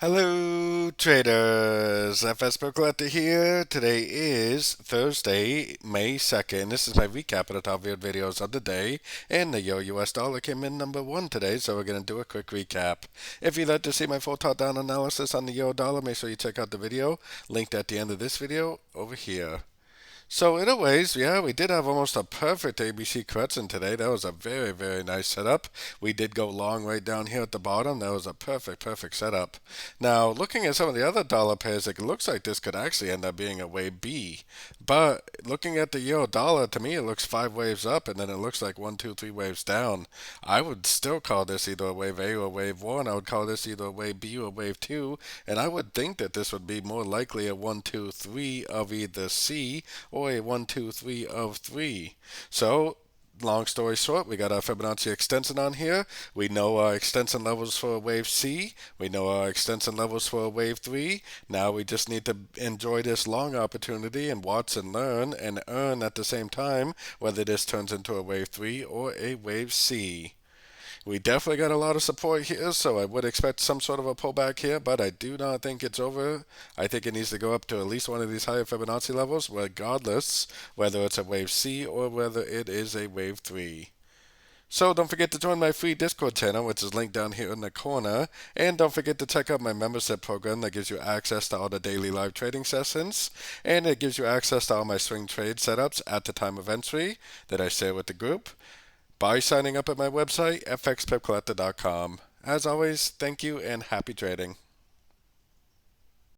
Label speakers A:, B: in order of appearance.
A: Hello traders, FX Pip Collector here. Today is Thursday, May 2nd. This is my recap of the top viewed videos of the day. And the Euro US dollar came in number one today, so we're going to do a quick recap. If you'd like to see my full top-down analysis on the Euro dollar, make sure you check out the video linked at the end of this video over here. So in a ways, yeah, we did have almost a perfect ABC correction today. That was a very, very nice setup. We did go long right down here at the bottom. That was a perfect setup. Now, looking at some of the other dollar pairs, it looks like this could actually end up being a wave B. But looking at the euro dollar, to me, it looks 5 waves up, and then it looks like 1, 2, 3 waves down. I would still call this either a wave A or a wave 1. I would call this either a wave B or a wave 2. And I would think that this would be more likely a 1, 2, 3 of either C or a 1, 2, 3 of 3. So, long story short, we got our Fibonacci extension on here. We know our extension levels for a wave C. We know our extension levels for a wave 3. Now we just need to enjoy this long opportunity and watch and learn and earn at the same time whether this turns into a wave 3 or a wave C. We definitely got a lot of support here, so I would expect some sort of a pullback here, but I do not think it's over. I think it needs to go up to at least one of these higher Fibonacci levels, regardless whether it's a wave C or whether it is a wave 3. So don't forget to join my free Discord channel, which is linked down here in the corner. And don't forget to check out my membership program that gives you access to all the daily live trading sessions. And it gives you access to all my swing trade setups at the time of entry that I share with the group by signing up at my website, fxpipcollector.com. As always, thank you and happy trading.